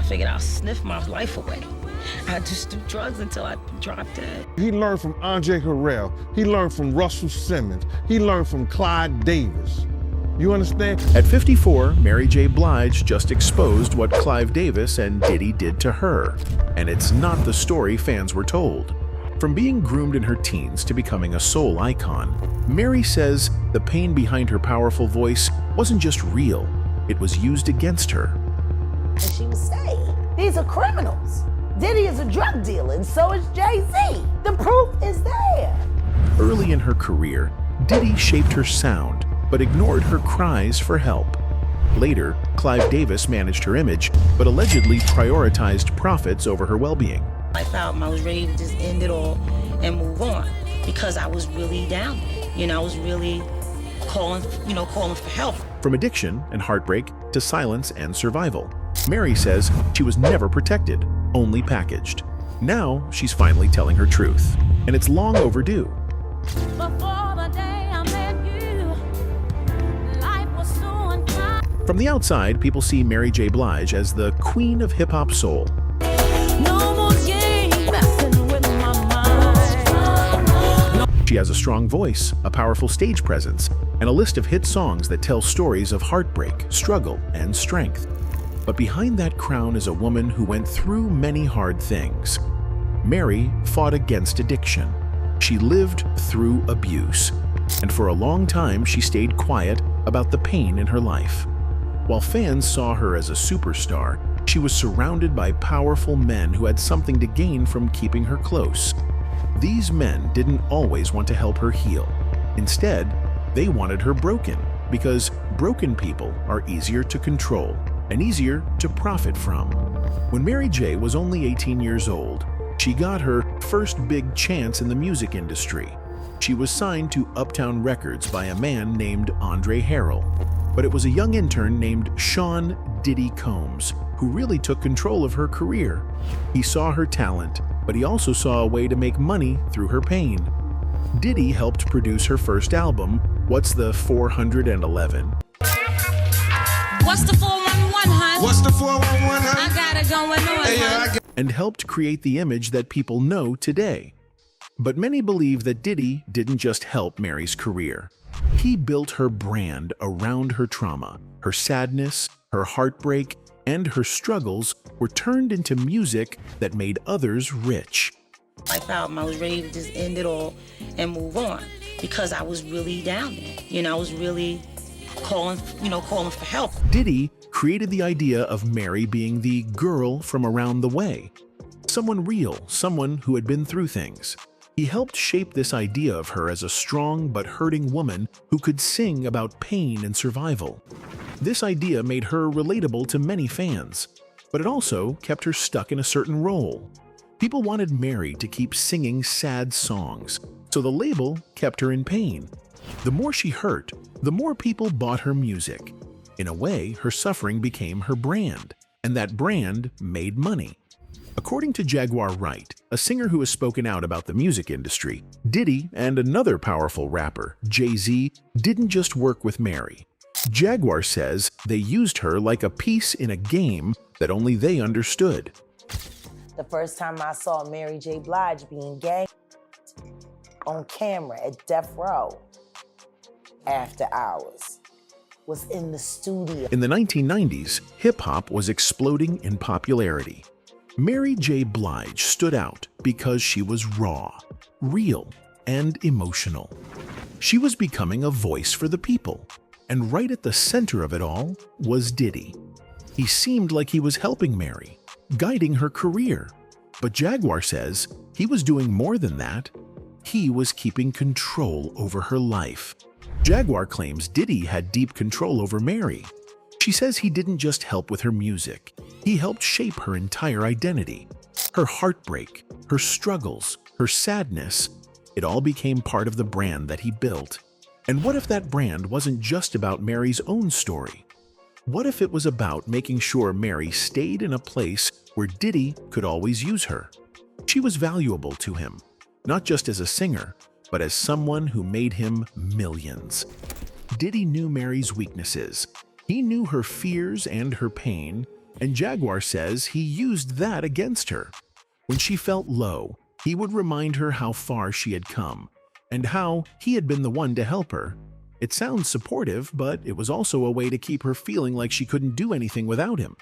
figured I'll sniff my life away. I just do drugs until I drop dead. He learned from Andre Harrell. He learned from Russell Simmons. He learned from Clive Davis. You understand? At 54, Mary J. Blige just exposed what Clive Davis and Diddy did to her. And it's not the story fans were told. From being groomed in her teens to becoming a soul icon, Mary says the pain behind her powerful voice wasn't just real, it was used against her. And she would say, these are criminals. Diddy is a drug dealer, and so is Jay-Z. The proof is there. Early in her career, Diddy shaped her sound, but ignored her cries for help. Later, Clive Davis managed her image, but allegedly prioritized profits over her well-being. I felt I was ready to just end it all and move on because I was really down. I was really calling for help. From addiction and heartbreak to silence and survival, Mary says she was never protected, only packaged. Now she's finally telling her truth, and it's long overdue. From the outside, people see Mary J. Blige as the queen of hip-hop soul. She has a strong voice, a powerful stage presence, and a list of hit songs that tell stories of heartbreak, struggle, and strength. But behind that crown is a woman who went through many hard things. Mary fought against addiction. She lived through abuse. And for a long time, she stayed quiet about the pain in her life. While fans saw her as a superstar, she was surrounded by powerful men who had something to gain from keeping her close. These men didn't always want to help her heal. Instead, they wanted her broken, because broken people are easier to control and easier to profit from. When Mary J. was only 18 years old, she got her first big chance in the music industry. She was signed to Uptown Records by a man named Andre Harrell, but it was a young intern named Sean Diddy Combs who really took control of her career. He saw her talent, but he also saw a way to make money through her pain. Diddy helped produce her first album, What's the 411? What's the 411, hun? What's the 411, hun? I got it going on, hun. And helped create the image that people know today. But many believe that Diddy didn't just help Mary's career. He built her brand around her trauma. Her sadness, her heartbreak, and her struggles were turned into music that made others rich. I felt I was ready to just end it all and move on because I was really down there. I was really calling for help. Diddy created the idea of Mary being the girl from around the way. Someone real, someone who had been through things. He helped shape this idea of her as a strong but hurting woman who could sing about pain and survival. This idea made her relatable to many fans, but it also kept her stuck in a certain role. People wanted Mary to keep singing sad songs, so the label kept her in pain. The more she hurt, the more people bought her music. In a way, her suffering became her brand, and that brand made money. According to Jaguar Wright, a singer who has spoken out about the music industry, Diddy and another powerful rapper, Jay-Z, didn't just work with Mary. Jaguar says they used her like a piece in a game that only they understood. The first time I saw Mary J. Blige being ganked on camera at Death Row after hours was in the studio. In the 1990s, hip-hop was exploding in popularity. Mary J. Blige stood out because she was raw, real, and emotional. She was becoming a voice for the people, and right at the center of it all was Diddy. He seemed like he was helping Mary, guiding her career. But Jaguar says he was doing more than that. He was keeping control over her life. Jaguar claims Diddy had deep control over Mary. She says he didn't just help with her music. He helped shape her entire identity. Her heartbreak, her struggles, her sadness, it all became part of the brand that he built. And what if that brand wasn't just about Mary's own story? What if it was about making sure Mary stayed in a place where Diddy could always use her? She was valuable to him, not just as a singer, but as someone who made him millions. Diddy knew Mary's weaknesses. He knew her fears and her pain, And Jaguar says he used that against her. When she felt low, he would remind her how far she had come and how he had been the one to help her. It sounds supportive, but it was also a way to keep her feeling like she couldn't do anything without him.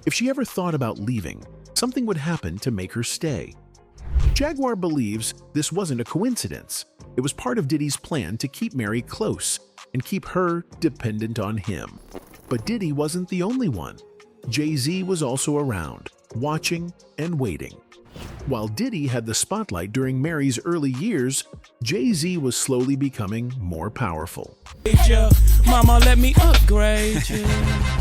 If she ever thought about leaving, something would happen to make her stay. Jaguar believes this wasn't a coincidence. It was part of Diddy's plan to keep Mary close and keep her dependent on him. But Diddy wasn't the only one. Jay-Z was also around, watching and waiting. While Diddy had the spotlight during Mary's early years, Jay-Z was slowly becoming more powerful. Mama, let me upgrade you.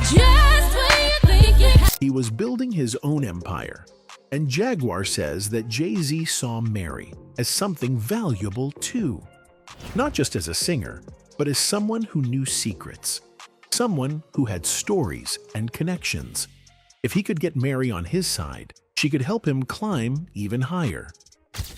Just when you think you He was building his own empire, and Jaguar says that Jay-Z saw Mary as something valuable too. Not just as a singer, but as someone who knew secrets, someone who had stories and connections. If he could get Mary on his side, she could help him climb even higher.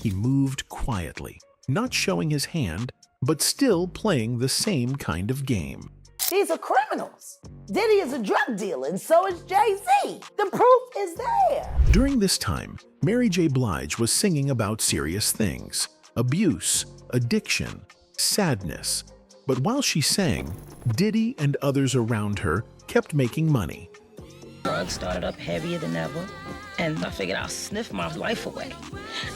He moved quietly, not showing his hand, but still playing the same kind of game. These are criminals. Diddy is a drug dealer, and so is Jay-Z. The proof is there. During this time, Mary J. Blige was singing about serious things: abuse, addiction, sadness. But while she sang, Diddy and others around her kept making money. Drugs started up heavier than ever, and I figured I'll sniff my life away.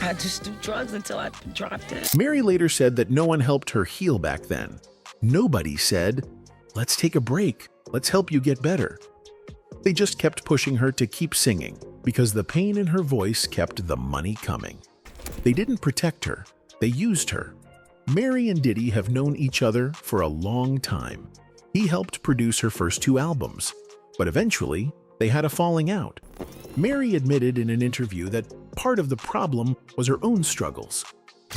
I just do drugs until I dropped it. Mary later said that no one helped her heal back then. Nobody said, "Let's take a break. Let's help you get better." They just kept pushing her to keep singing because the pain in her voice kept the money coming. They didn't protect her. They used her. Mary and Diddy have known each other for a long time. He helped produce her first 2 albums, but eventually they had a falling out. Mary admitted in an interview that part of the problem was her own struggles.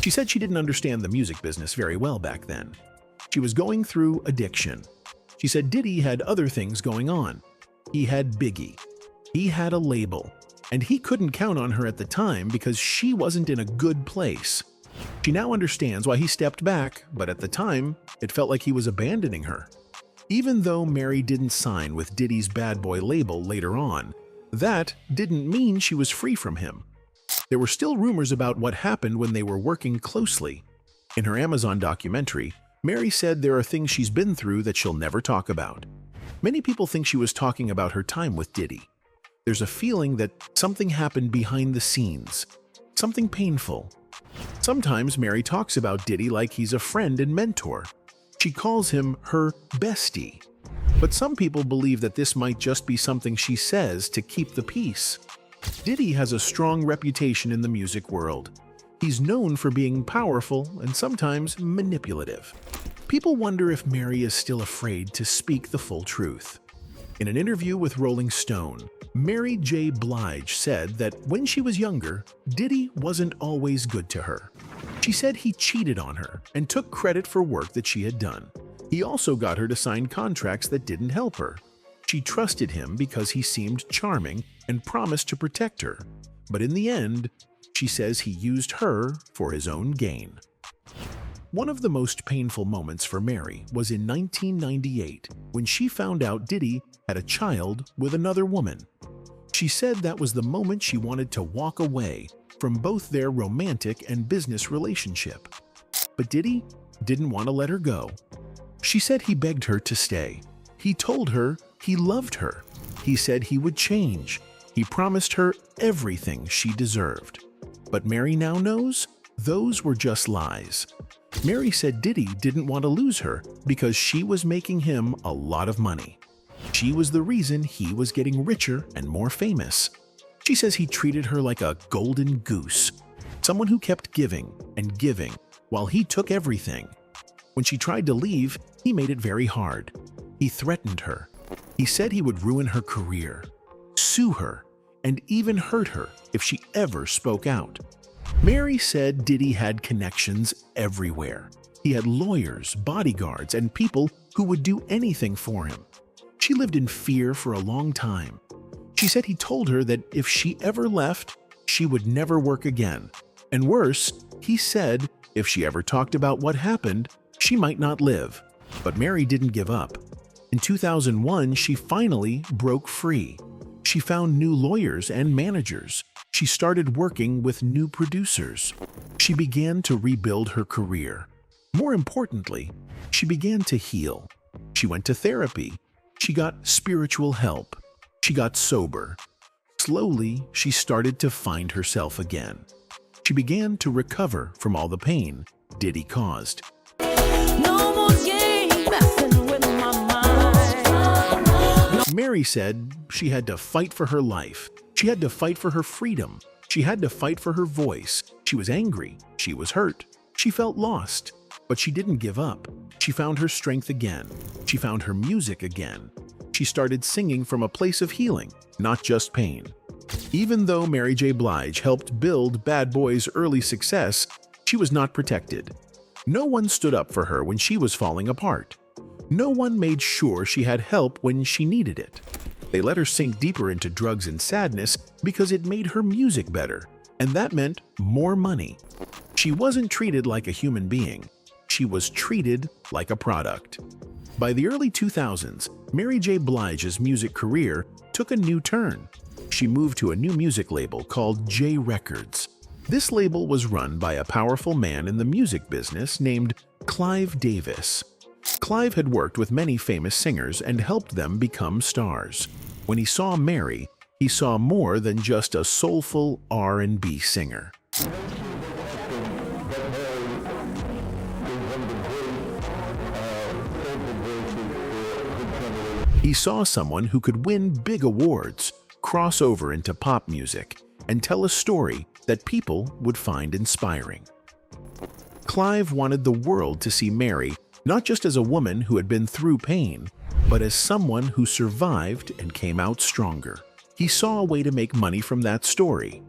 She said she didn't understand the music business very well back then. She was going through addiction. She said Diddy had other things going on. He had Biggie. He had a label. And he couldn't count on her at the time because she wasn't in a good place. She now understands why he stepped back, but at the time, it felt like he was abandoning her. Even though Mary didn't sign with Diddy's Bad Boy label later on, that didn't mean she was free from him. There were still rumors about what happened when they were working closely. In her Amazon documentary, Mary said there are things she's been through that she'll never talk about. Many people think she was talking about her time with Diddy. There's a feeling that something happened behind the scenes, something painful. Sometimes Mary talks about Diddy like he's a friend and mentor. She calls him her bestie. But some people believe that this might just be something she says to keep the peace. Diddy has a strong reputation in the music world. He's known for being powerful and sometimes manipulative. People wonder if Mary is still afraid to speak the full truth. In an interview with Rolling Stone, Mary J. Blige said that when she was younger, Diddy wasn't always good to her. She said he cheated on her and took credit for work that she had done. He also got her to sign contracts that didn't help her. She trusted him because he seemed charming and promised to protect her. But in the end, she says he used her for his own gain. One of the most painful moments for Mary was in 1998 when she found out Diddy had a child with another woman. She said that was the moment she wanted to walk away from both their romantic and business relationship. But Diddy didn't want to let her go. She said he begged her to stay. He told her he loved her. He said he would change. He promised her everything she deserved. But Mary now knows those were just lies. Mary said Diddy didn't want to lose her because she was making him a lot of money. She was the reason he was getting richer and more famous. She says he treated her like a golden goose, someone who kept giving and giving while he took everything. When she tried to leave, he made it very hard. He threatened her. He said he would ruin her career, sue her, and even hurt her if she ever spoke out. Mary said Diddy had connections everywhere. He had lawyers, bodyguards, and people who would do anything for him. She lived in fear for a long time. She said he told her that if she ever left, she would never work again. And worse, he said if she ever talked about what happened, she might not live. But Mary didn't give up. In 2001, she finally broke free. She found new lawyers and managers. She started working with new producers. She began to rebuild her career. More importantly, she began to heal. She went to therapy. She got spiritual help. She got sober. Slowly, she started to find herself again. She began to recover from all the pain Diddy caused. No more game messing with my mind. Mary said she had to fight for her life. She had to fight for her freedom. She had to fight for her voice. She was angry. She was hurt. She felt lost. But she didn't give up. She found her strength again. She found her music again. She started singing from a place of healing, not just pain. Even though Mary J. Blige helped build Bad Boy's early success, she was not protected. No one stood up for her when she was falling apart. No one made sure she had help when she needed it. They let her sink deeper into drugs and sadness because it made her music better, and that meant more money. She wasn't treated like a human being. She was treated like a product. By the early 2000s, Mary J. Blige's music career took a new turn. She moved to a new music label called J Records. This label was run by a powerful man in the music business named Clive Davis. Clive had worked with many famous singers and helped them become stars. When he saw Mary, he saw more than just a soulful R&B singer. He saw someone who could win big awards, cross over into pop music, and tell a story that people would find inspiring. Clive wanted the world to see Mary not just as a woman who had been through pain, but as someone who survived and came out stronger. He saw a way to make money from that story.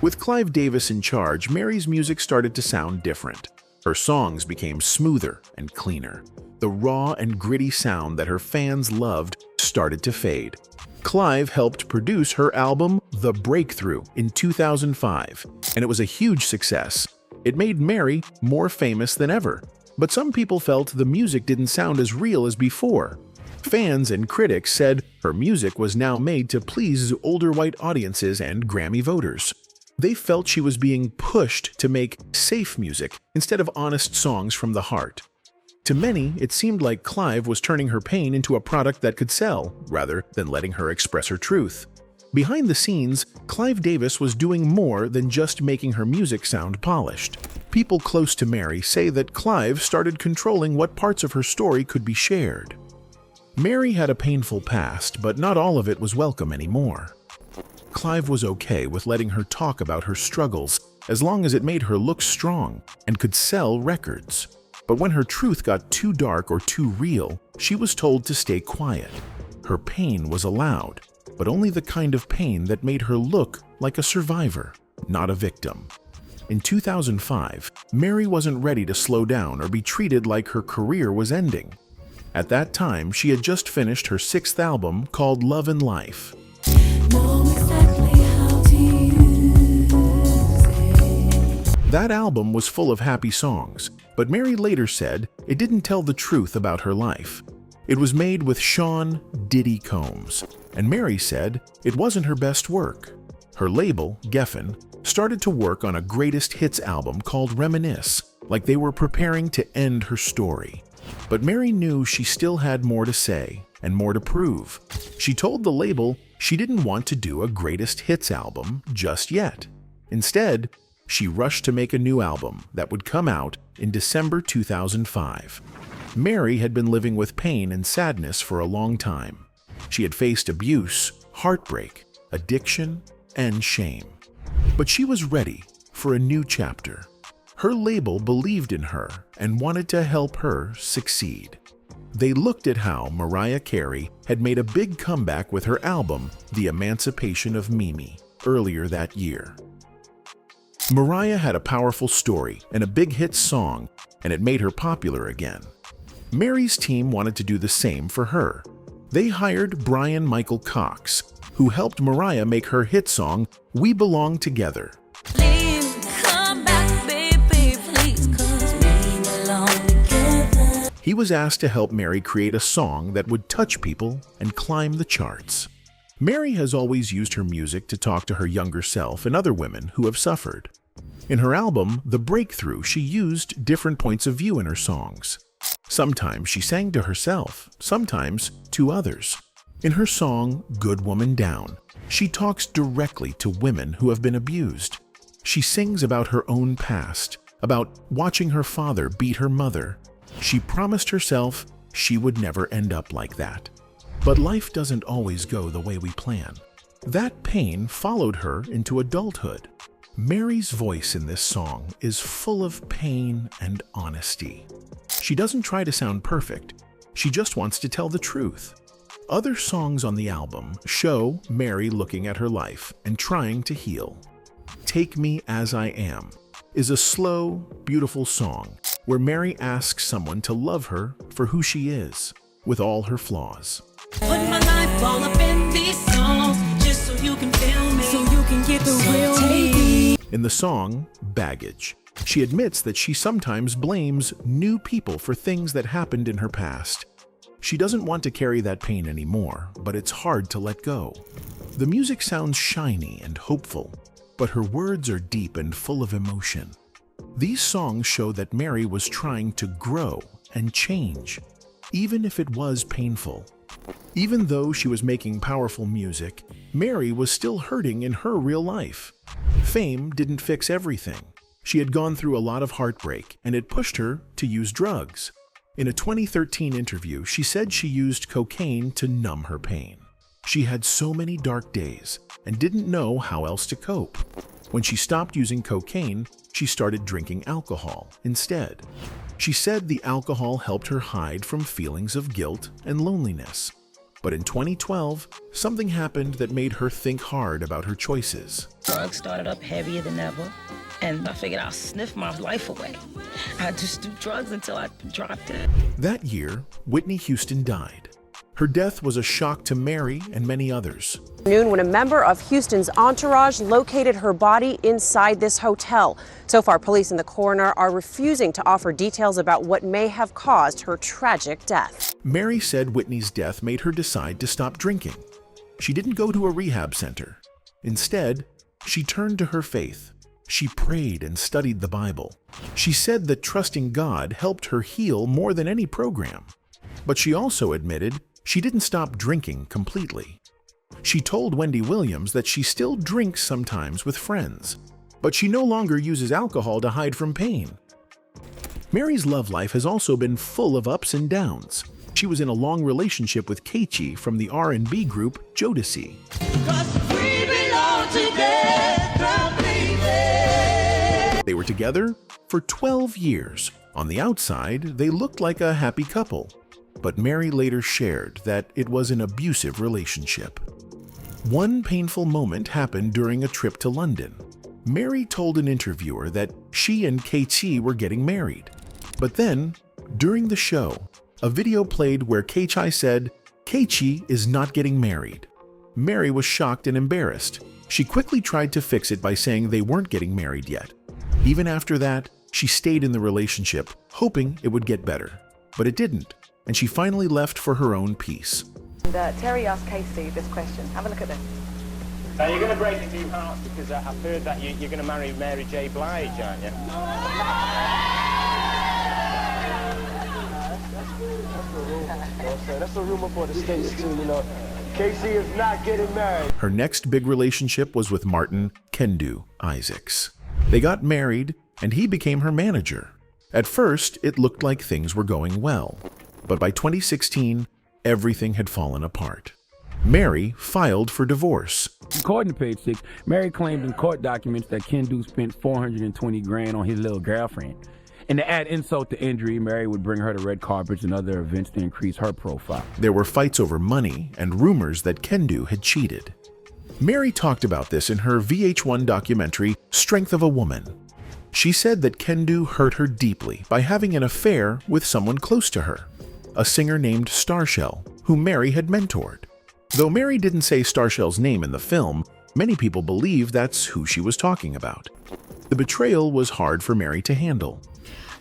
With Clive Davis in charge, Mary's music started to sound different. Her songs became smoother and cleaner. The raw and gritty sound that her fans loved started to fade. Clive helped produce her album, The Breakthrough, in 2005, and it was a huge success. It made Mary more famous than ever, but some people felt the music didn't sound as real as before. Fans and critics said her music was now made to please older white audiences and Grammy voters. They felt she was being pushed to make safe music instead of honest songs from the heart. To many, it seemed like Clive was turning her pain into a product that could sell, rather than letting her express her truth. Behind the scenes, Clive Davis was doing more than just making her music sound polished. People close to Mary say that Clive started controlling what parts of her story could be shared. Mary had a painful past, but not all of it was welcome anymore. Clive was okay with letting her talk about her struggles as long as it made her look strong and could sell records. But when her truth got too dark or too real, she was told to stay quiet. Her pain was allowed, but only the kind of pain that made her look like a survivor, not a victim. In 2005, Mary wasn't ready to slow down or be treated like her career was ending. At that time, she had just finished her 6th album called Love and Life. That album was full of happy songs, but Mary later said it didn't tell the truth about her life. It was made with Sean Diddy Combs, and Mary said it wasn't her best work. Her label, Geffen, started to work on a greatest hits album called Reminisce, like they were preparing to end her story. But Mary knew she still had more to say and more to prove. She told the label she didn't want to do a greatest hits album just yet. Instead, she rushed to make a new album that would come out in December 2005. Mary had been living with pain and sadness for a long time. She had faced abuse, heartbreak, addiction, and shame. But she was ready for a new chapter. Her label believed in her and wanted to help her succeed. They looked at how Mariah Carey had made a big comeback with her album, The Emancipation of Mimi, earlier that year. Mariah had a powerful story and a big hit song, and it made her popular again. Mary's team wanted to do the same for her. They hired Brian Michael Cox, who helped Mariah make her hit song, We Belong Together. He was asked to help Mary create a song that would touch people and climb the charts. Mary has always used her music to talk to her younger self and other women who have suffered. In her album, The Breakthrough, she used different points of view in her songs. Sometimes she sang to herself, sometimes to others. In her song, Good Woman Down, she talks directly to women who have been abused. She sings about her own past, about watching her father beat her mother. She promised herself she would never end up like that. But life doesn't always go the way we plan. That pain followed her into adulthood. Mary's voice in this song is full of pain and honesty. She doesn't try to sound perfect. She just wants to tell the truth. Other songs on the album show Mary looking at her life and trying to heal. Take Me As I Am is a slow, beautiful song where Mary asks someone to love her for who she is, with all her flaws. Put my life all up in these songs, just so you can feel me, so you can get the real me. In the song, Baggage, she admits that she sometimes blames new people for things that happened in her past. She doesn't want to carry that pain anymore, but it's hard to let go. The music sounds shiny and hopeful, but her words are deep and full of emotion. These songs show that Mary was trying to grow and change, even if it was painful. Even though she was making powerful music, Mary was still hurting in her real life. Fame didn't fix everything. She had gone through a lot of heartbreak, and it pushed her to use drugs. In a 2013 interview, she said she used cocaine to numb her pain. She had so many dark days and didn't know how else to cope. When she stopped using cocaine, she started drinking alcohol instead. She said the alcohol helped her hide from feelings of guilt and loneliness. But in 2012, something happened that made her think hard about her choices. Drugs started up heavier than ever, and I figured I'll sniff my life away. I just do drugs until I dropped dead. That year, Whitney Houston died. Her death was a shock to Mary and many others. When a member of Houston's entourage located her body inside this hotel. So far, police and the coroner are refusing to offer details about what may have caused her tragic death. Mary said Whitney's death made her decide to stop drinking. She didn't go to a rehab center. Instead, she turned to her faith. She prayed and studied the Bible. She said that trusting God helped her heal more than any program. But she also admitted she didn't stop drinking completely. She told Wendy Williams that she still drinks sometimes with friends, but she no longer uses alcohol to hide from pain. Mary's love life has also been full of ups and downs. She was in a long relationship with Keiichi from the R&B group Jodeci. They were together for 12 years. On the outside, they looked like a happy couple. But Mary later shared that it was an abusive relationship. One painful moment happened during a trip to London. Mary told an interviewer that she and Keiichi were getting married. But then, during the show, a video played where Keiichi said, "Keiichi is not getting married." Mary was shocked and embarrassed. She quickly tried to fix it by saying they weren't getting married yet. Even after that, she stayed in the relationship, hoping it would get better. But it didn't, and she finally left for her own peace. And Terry asked Casey this question. Have a look at this. You're going to break into your heart because I've heard that you're going to marry Mary J. Blige, aren't you? That's a rumor for the States too, you know. Casey is not getting married. Her next big relationship was with Martin "Kendu" Isaacs. They got married, and he became her manager. At first, it looked like things were going well. But by 2016, everything had fallen apart. Mary filed for divorce. According to Page 6, Mary claimed in court documents that Kendu spent $420,000 on his little girlfriend. And to add insult to injury, Mary would bring her to red carpets and other events to increase her profile. There were fights over money and rumors that Kendu had cheated. Mary talked about this in her VH1 documentary, Strength of a Woman. She said that Kendu hurt her deeply by having an affair with someone close to her, a singer named Starshell, whom Mary had mentored. Though Mary didn't say Starshell's name in the film, many people believe that's who she was talking about. The betrayal was hard for Mary to handle.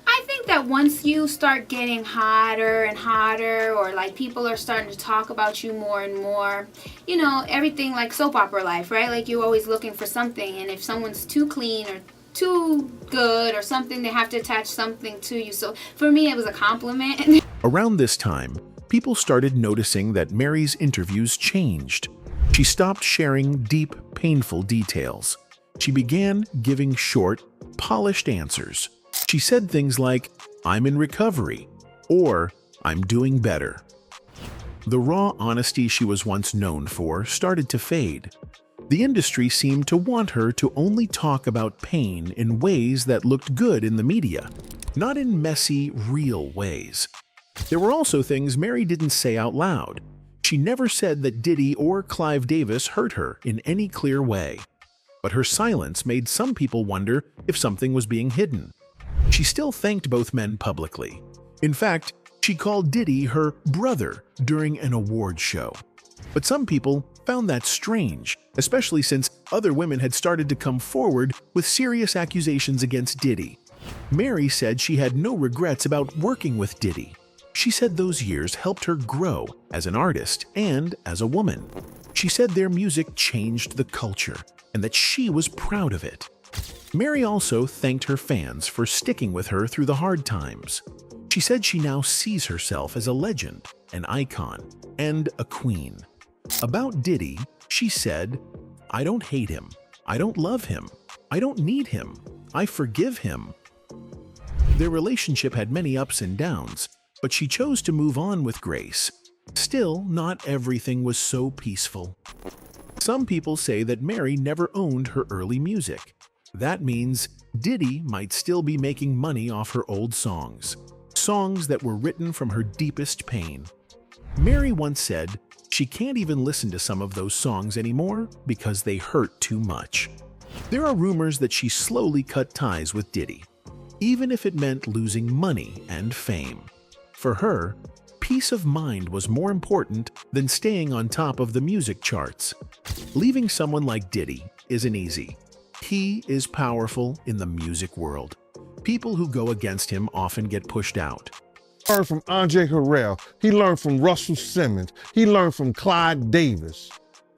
I think think that once you start getting hotter and hotter, or like people are starting to talk about you more and more, you know, everything like soap opera life, right? Like you're always looking for something, and if someone's too clean or too good or something, they have to attach something to you. So for me, it was a compliment. Around this time, people started noticing that Mary's interviews changed. She stopped sharing deep, painful details. She began giving short, polished answers. She said things like, "I'm in recovery," or "I'm doing better." The raw honesty she was once known for started to fade. The industry seemed to want her to only talk about pain in ways that looked good in the media, not in messy, real ways. There were also things Mary didn't say out loud. She never said that Diddy or Clive Davis hurt her in any clear way. But her silence made some people wonder if something was being hidden. She still thanked both men publicly. In fact, she called Diddy her brother during an award show. But some people found that strange, especially since other women had started to come forward with serious accusations against Diddy. Mary said she had no regrets about working with Diddy. She said those years helped her grow as an artist and as a woman. She said their music changed the culture and that she was proud of it. Mary also thanked her fans for sticking with her through the hard times. She said she now sees herself as a legend, an icon, and a queen. About Diddy, she said, "I don't hate him. I don't love him. I don't need him. I forgive him." Their relationship had many ups and downs, but she chose to move on with grace. Still, not everything was so peaceful. Some people say that Mary never owned her early music. That means Diddy might still be making money off her old songs, songs that were written from her deepest pain. Mary once said she can't even listen to some of those songs anymore because they hurt too much. There are rumors that she slowly cut ties with Diddy, even if it meant losing money and fame. For her, peace of mind was more important than staying on top of the music charts. Leaving someone like Diddy isn't easy. He is powerful in the music world. People who go against him often get pushed out. He learned from Andre Harrell. He learned from Russell Simmons. He learned from Clive Davis.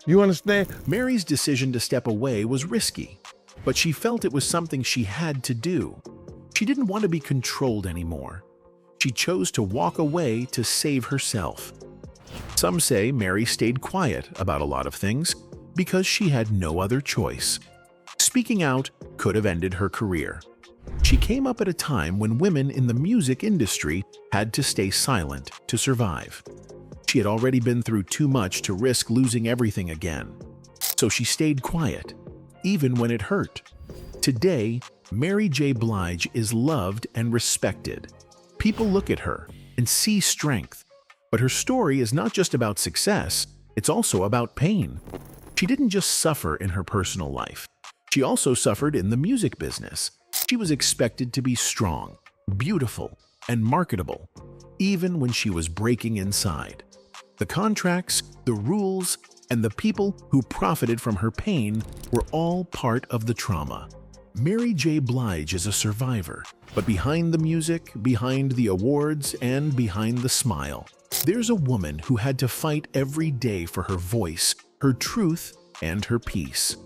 You understand? Mary's decision to step away was risky, but she felt it was something she had to do. She didn't want to be controlled anymore. She chose to walk away to save herself. Some say Mary stayed quiet about a lot of things because she had no other choice. Speaking out could have ended her career. She came up at a time when women in the music industry had to stay silent to survive. She had already been through too much to risk losing everything again. So she stayed quiet, even when it hurt. Today, Mary J. Blige is loved and respected. People look at her and see strength. But her story is not just about success, it's also about pain. She didn't just suffer in her personal life. She also suffered in the music business. She was expected to be strong, beautiful, and marketable, even when she was breaking inside. The contracts, the rules, and the people who profited from her pain were all part of the trauma. Mary J. Blige is a survivor, but behind the music, behind the awards, and behind the smile, there's a woman who had to fight every day for her voice, her truth, and her peace.